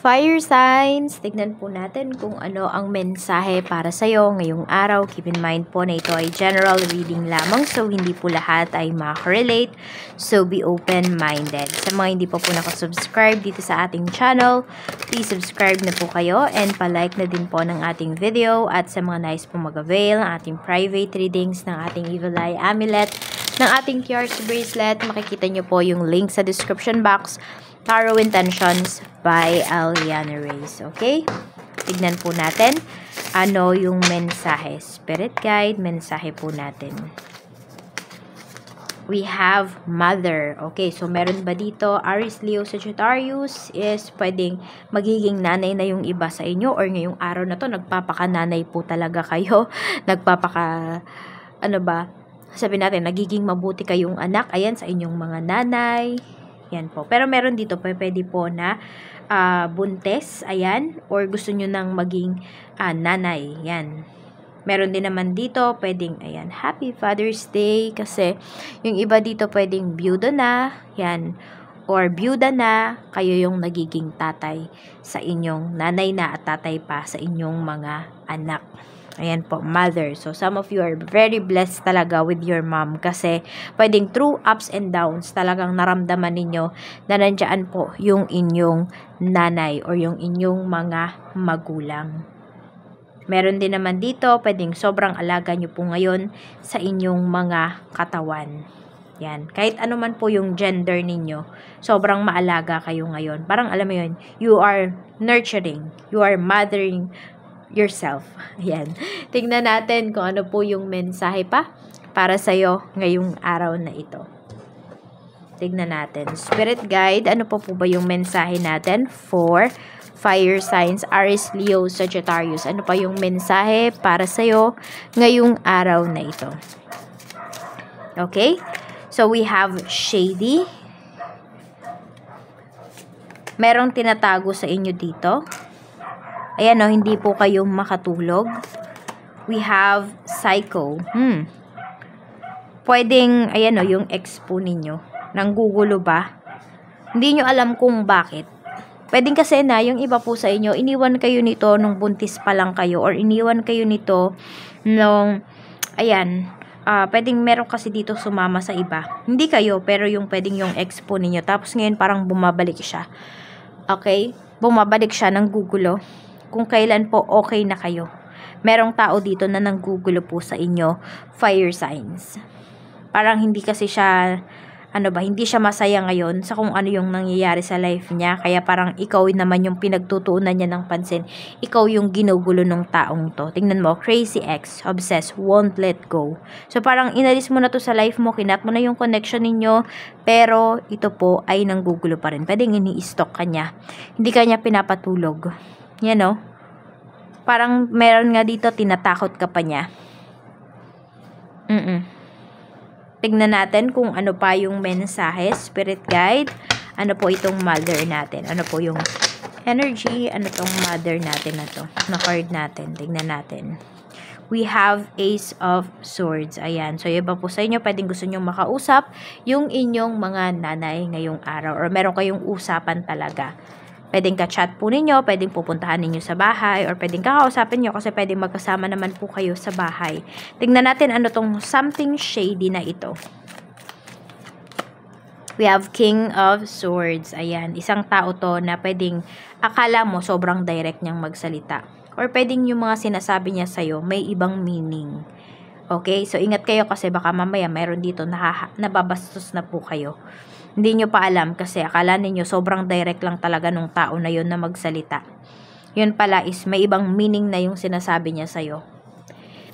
Fire signs, tignan po natin kung ano ang mensahe para sa'yo ngayong araw. Keep in mind po na ito ay general reading lamang, so hindi po lahat ay makarelate. So be open-minded. Sa mga hindi po nakasubscribe dito sa ating channel, please subscribe na po kayo and palike na din po ng ating video. At sa mga nais po mag-avail ng ating private readings, ng ating Evil Eye Amulet, ng ating QR's bracelet, makikita nyo po yung link sa description box. Tarot Intentions by Aliana Reyes. Okay? Tignan po natin ano yung mensahe. Spirit guide, mensahe po natin. We have Mother. Okay, so meron ba dito? Aries, Leo, Sagittarius is pwedeng magiging nanay na yung iba sa inyo or ngayong araw na to, nagpapaka-nanay po talaga kayo. Ano ba? Sabi natin, nagiging mabuti kayong anak. Ayan, sa inyong mga nanay. Yan po. Pero meron dito, pwede po na buntes, ayan, or gusto nyo nang maging nanay, yan. Meron din naman dito, pwedeng, ayan, Happy Father's Day, kasi yung iba dito pwedeng byuda na, yan, or byuda na, kayo yung nagiging tatay sa inyong nanay na at tatay pa sa inyong mga anak. Ayan po, mother. So, some of you are very blessed talaga with your mom kasi pwedeng through ups and downs talagang naramdaman ninyo na nandiyan po yung inyong nanay or yung inyong mga magulang. Meron din naman dito, pwedeng sobrang alaga nyo po ngayon sa inyong mga katawan. Yan. Kahit ano man po yung gender ninyo, sobrang maalaga kayo ngayon. Parang alam mo yun, you are nurturing, you are mothering yourself. Ayan. Tingnan natin kung ano po yung mensahe pa para sa'yo ngayong araw na ito. Tingnan natin. Spirit guide, ano po ba yung mensahe natin for fire signs, Aries, Leo, Sagittarius? Ano pa yung mensahe para sa'yo ngayong araw na ito? Okay? So, we have shady. Merong tinatago sa inyo dito. Ayan o, hindi po kayo makatulog. We have psycho. Pwedeng, ayan o, yung ex po ninyo. Nanggugulo ba? Hindi nyo alam kung bakit. Pwedeng kasi na, yung iba po sa inyo, iniwan kayo nito nung buntis pa lang kayo. Or iniwan kayo nito nung, ayan, pwedeng meron kasi dito sumama sa iba. Hindi kayo, pero yung pwedeng yung ex po ninyo. Tapos ngayon parang bumabalik siya. Okay? Bumabalik siya, nanggugulo. Kung kailan po okay na kayo. Merong tao dito na nanggugulo po sa inyo, fire signs. Parang hindi kasi siya, hindi siya masaya ngayon sa kung ano yung nangyayari sa life niya. Kaya parang ikaw naman yung pinagtutuunan niya ng pansin. Ikaw yung ginugulo ng taong to. Tingnan mo, crazy ex, obsessed, won't let go. So parang inalis mo na to sa life mo, kinat mo na yung connection ninyo, pero ito po ay nanggugulo pa rin. Pwedeng ini-stalk ka niya. Hindi ka niya pinapatulog. Yan o. Parang meron nga dito, tinatakot ka pa niya. Tignan natin kung ano pa yung mensahe, spirit guide. Ano po itong mother natin? Ano po yung energy? Ano tong mother natin na to? Na card natin. Tignan natin. We have Ace of Swords. Ayan. So, iba po sa inyo, pwedeng gusto nyo makausap yung inyong mga nanay ngayong araw. Or meron kayong usapan talaga. Pwedeng ka-chat po ninyo, pwedeng pupuntahan ninyo sa bahay, or pwedeng kakausapin nyo kasi pwedeng magkasama naman po kayo sa bahay. Tingnan natin ano tong something shady na ito. We have King of Swords. Ayan, isang tao to na pwedeng akala mo sobrang direct niyang magsalita. Or pwedeng yung mga sinasabi niya sa'yo may ibang meaning. Okay, so ingat kayo kasi baka mamaya mayroon dito nababastos na po kayo. Hindi nyo pa alam kasi akala ninyo sobrang direct lang talaga nung tao na yun na magsalita. Yun pala is may ibang meaning na yung sinasabi niya sa'yo.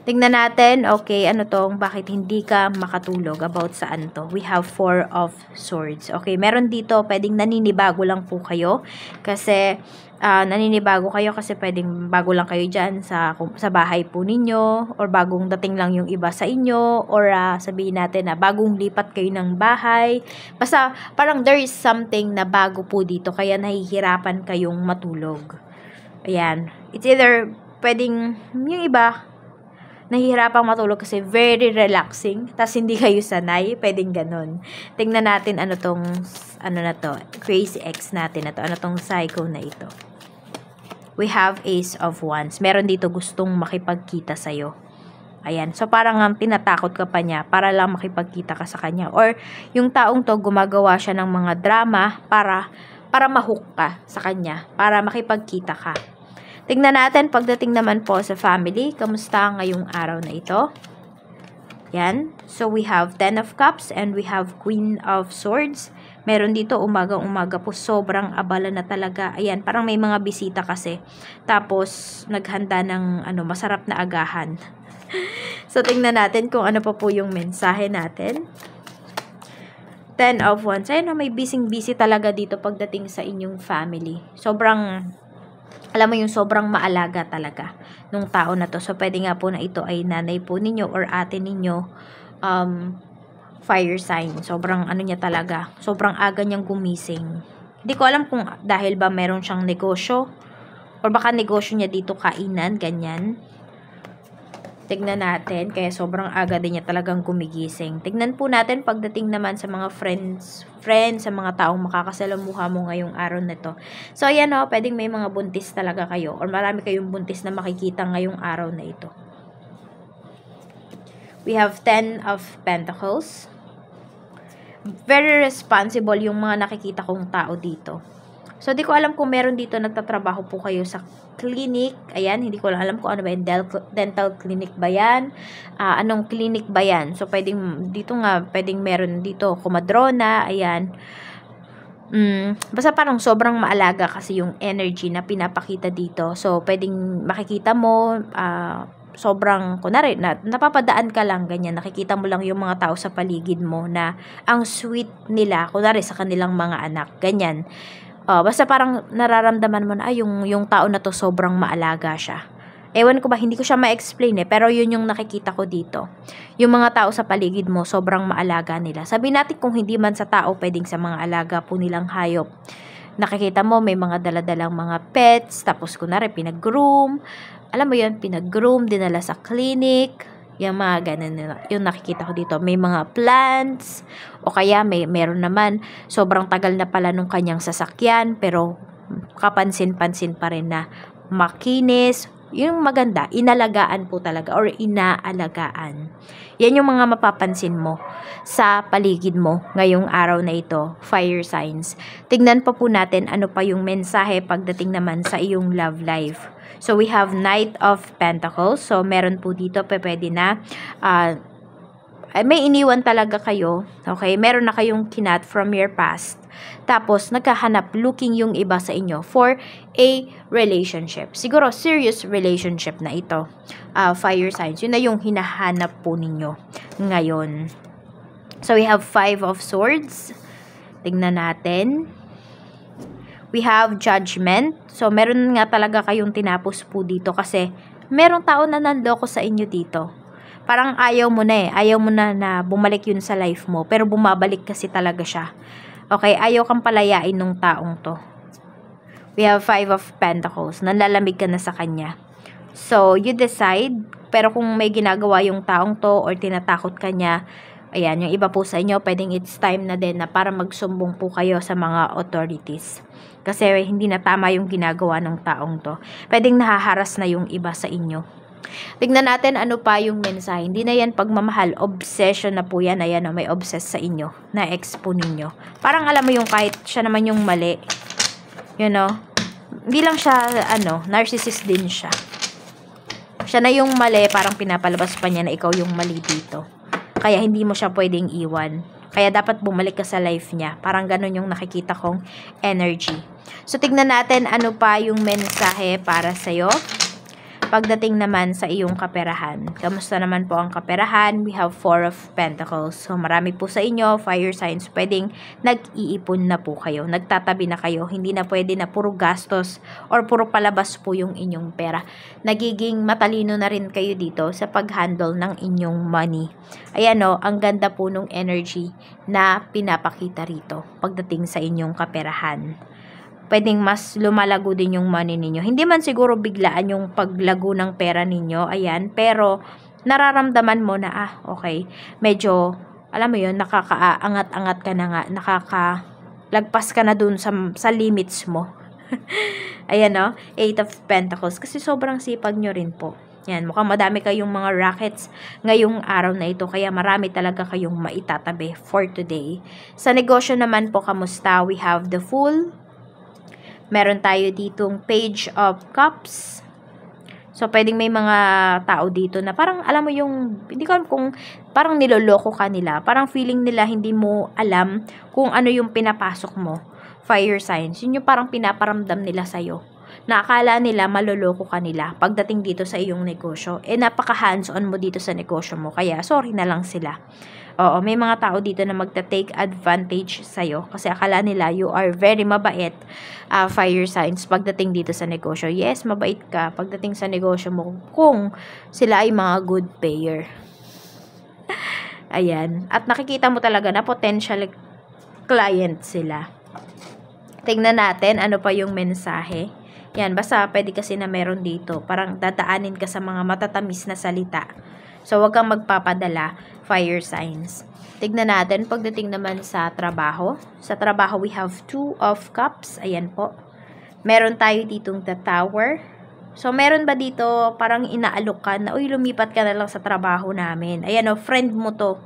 Tingnan natin, okay, ano tong, bakit hindi ka makatulog, about saan to? We have Four of Swords. Okay, meron dito, pwedeng naninibago lang po kayo. Kasi, naninibago kayo kasi pwedeng bago lang kayo dyan sa bahay po ninyo. Or bagong dating lang yung iba sa inyo. Or sabihin natin na bagong lipat kayo ng bahay. Basta, parang there is something na bago po dito. Kaya nahihirapan kayong matulog. Ayan. It's either, pwedeng, yung iba, nahihirapang matulog kasi very relaxing. Tapos hindi kayo sanay. Pwedeng ganun. Tingnan natin ano tong, ano na to, crazy ex natin na to. Ano tong psycho na ito. we have Ace of Wands. Meron dito gustong makipagkita sa'yo. Ayan. So, parang tinatakot ka pa niya para lang makipagkita ka sa kanya. Or, yung taong to, gumagawa siya ng mga drama para ma-hook ka sa kanya. Para makipagkita ka. Tingnan natin pagdating naman po sa family. Kamusta ngayong araw na ito? Yan. So, we have 10 of Cups and we have Queen of Swords. Meron dito, umaga-umaga po, sobrang abala na talaga. Ayan, parang may mga bisita kasi. Tapos, naghanda ng masarap na agahan. So, tingnan natin kung ano pa po yung mensahe natin. 10 of Wands. Ayan, may busy talaga dito pagdating sa inyong family. Sobrang, alam mo yung sobrang maalaga talaga nung tao na to. So, pwede nga po na ito ay nanay po ninyo or ate ninyo. Fire sign. Sobrang niya talaga. Sobrang aga niyang gumising. Hindi ko alam kung dahil ba meron siyang negosyo. Or baka negosyo niya dito kainan. Ganyan. Tignan natin. Kaya sobrang aga din niya talagang gumigising. Tignan po natin pagdating naman sa mga friends, sa mga taong makakasalamuha mo ngayong araw na to. So, ayan o. Pwedeng may mga buntis talaga kayo. Or marami kayong buntis na makikita ngayong araw na ito. We have 10 of Pentacles. Very responsible yung mga nakikita kong tao dito. So, di ko alam kung meron dito nagtatrabaho po kayo sa clinic. Ayan, hindi ko lang alam kung ano ba yan. Dental clinic ba yan? Anong clinic ba yan? So, pwedeng meron dito kumadrona. Ayan. Basta parang sobrang maalaga kasi yung energy na pinapakita dito. So, pwedeng makikita mo, sobrang, kunwari, napapadaan ka lang, ganyan, nakikita mo lang yung mga tao sa paligid mo na ang sweet nila, kunwari sa kanilang mga anak, ganyan. Basta parang nararamdaman mo na, yung tao na to sobrang maalaga siya. Ewan ko ba, hindi ko siya ma-explain pero yun yung nakikita ko dito. Yung mga tao sa paligid mo, sobrang maalaga nila. Sabi natin kung hindi man sa tao, pwedeng sa mga alaga po nilang hayop. Nakikita mo, may mga daladalang mga pets, tapos kunwari, pinag-groom. Alam mo yun, pinag-groom, dinala sa clinic. Yung mga ganun, yung nakikita ko dito. May mga plants, o kaya meron naman, sobrang tagal na pala nung kanyang sasakyan, pero kapansin-pansin pa rin na makinis. Yung maganda, inalagaan po talaga, or inaalagaan. Yan yung mga mapapansin mo sa paligid mo ngayong araw na ito, fire signs. Tignan pa po natin ano pa yung mensahe pagdating naman sa iyong love life. So, we have Knight of Pentacles. So, meron po dito, pwede na, may iniwan talaga kayo. Okay? Meron na kayong kinat from your past. Tapos, naghahanap, looking yung iba sa inyo for a relationship. Siguro, serious relationship na ito. Fire signs. Yun na yung hinahanap po ninyo ngayon. So, we have 5 of Swords. Tignan natin. We have Judgment. So, meron nga talaga kayong tinapos po dito kasi merong tao na nanloko sa inyo dito. Parang ayaw mo na Ayaw mo na bumalik yun sa life mo. Pero bumabalik kasi talaga siya. Okay, ayaw kang palayain nung taong to. We have 5 of Pentacles. Nanlalamig ka na sa kanya. So, you decide. Pero kung may ginagawa yung taong to or tinatakot ka niya, ayan, yung iba po sa inyo, pwedeng it's time na din na para magsumbong po kayo sa mga authorities. Kasi hindi na tama yung ginagawa ng taong to. Pwedeng nahaharas na yung iba sa inyo. Tignan natin ano pa yung mensahe. Hindi na yan pagmamahal. Obsession na po yan. Ayan, may obsess sa inyo. Na-expo ninyo. Parang alam mo yung kahit siya naman yung mali. You know? Hindi lang siya, narcissist din siya. Siya na yung mali. Parang pinapalabas pa niya na ikaw yung mali dito. Kaya hindi mo siya pwedeng iwan. Kaya dapat bumalik ka sa life niya. Parang ganun yung nakikita kong energy. So, tignan natin ano pa yung mensahe para sa'yo. Pagdating naman sa iyong kaperahan. Kamusta naman po ang kaperahan? We have 4 of Pentacles. So, marami po sa inyo, fire signs, pwedeng nag-iipon na po kayo. Nagtatabi na kayo. Hindi na pwede na puro gastos or puro palabas po yung inyong pera. Nagiging matalino na rin kayo dito sa pag-handle ng inyong money. Ayan o, ang ganda po nung energy na pinapakita rito pagdating sa inyong kaperahan. Pwedeng mas lumalago din yung money ninyo. Hindi man siguro biglaan yung paglago ng pera ninyo, ayan, pero nararamdaman mo na, okay, medyo, alam mo yun, nakakaangat-angat ka na nga, nakakalagpas ka na dun sa limits mo. Ayan, no? 8 of Pentacles. Kasi sobrang sipag nyo rin po. Yan, mukhang madami kayong mga rackets ngayong araw na ito. Kaya marami talaga kayong maitatabi for today. Sa negosyo naman po, kamusta? We have the Fool. Meron tayo ditong Page of Cups. So, pwedeng may mga tao dito na parang, alam mo yung, hindi ko alam kung parang niloloko ka nila. Parang feeling nila hindi mo alam kung ano yung pinapasok mo. Fire signs. Yun yung parang pinaparamdam nila sa'yo. Na akala nila maloloko ka nila pagdating dito sa iyong negosyo. Napaka hands-on mo dito sa negosyo mo. Kaya, sorry na lang sila. Oo, may mga tao dito na magta-take advantage sa'yo kasi akala nila you are very mabait, fire signs pagdating dito sa negosyo. Yes, mabait ka pagdating sa negosyo mo kung sila ay mga good payer. Ayan. At nakikita mo talaga na potential client sila. Tingnan natin ano pa yung mensahe. Yan, basta pwede kasi na meron dito. Parang dadaanin ka sa mga matatamis na salita. So, wag kang magpapadala, fire signs. Tignan natin, pagdating naman sa trabaho. Sa trabaho, we have 2 of Cups. Ayan po. Meron tayo ditong the Tower. So, meron ba dito parang inaalok ka na, uy, lumipat ka na lang sa trabaho namin. Ayan o, friend mo to.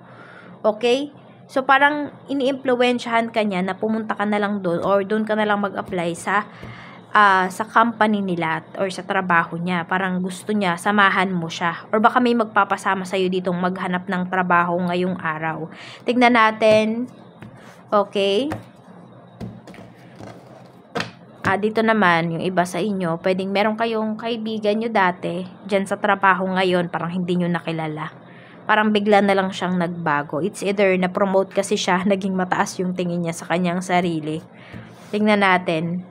Okay? So, parang ini-impluwensyahan ka niya na pumunta ka na lang doon or doon ka na lang mag-apply sa company nila or sa trabaho niya. Parang gusto niya, samahan mo siya. Or baka may magpapasama sa'yo ditong maghanap ng trabaho ngayong araw. Tignan natin. Okay. Dito naman, yung iba sa inyo, pwedeng meron kayong kaibigan nyo dati, dyan sa trabaho ngayon, parang hindi nyo nakilala. Parang bigla na lang siyang nagbago. It's either na-promote kasi siya, naging mataas yung tingin niya sa kanyang sarili. Tingnan natin.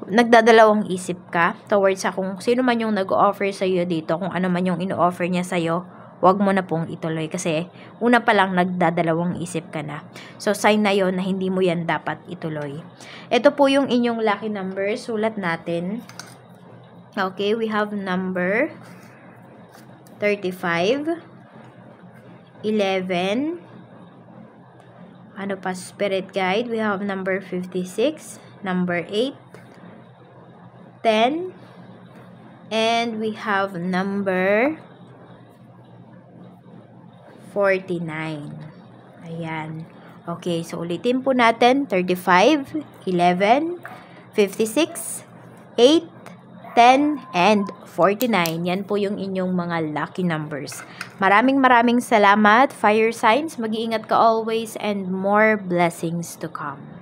Nagdadalawang isip ka towards sa kung sino man yung nag-offer sa iyo dito, kung ano man yung ino-offer niya sa iyo, wag mo na pong ituloy kasi una pa lang nagdadalawang isip ka na. So, sign na yon na hindi mo yan dapat ituloy. Ito po yung inyong lucky number. Sulat natin. Okay, we have number 35, 11, ano pa, spirit guide, we have number 56, number 8, 10, and we have number 49. Ayan. Okay, so ulitin po natin, 35, 11, 56, 8, 10, and 49. Yan po yung inyong mga lucky numbers. Maraming salamat, fire signs. Mag-iingat ka always and more blessings to come.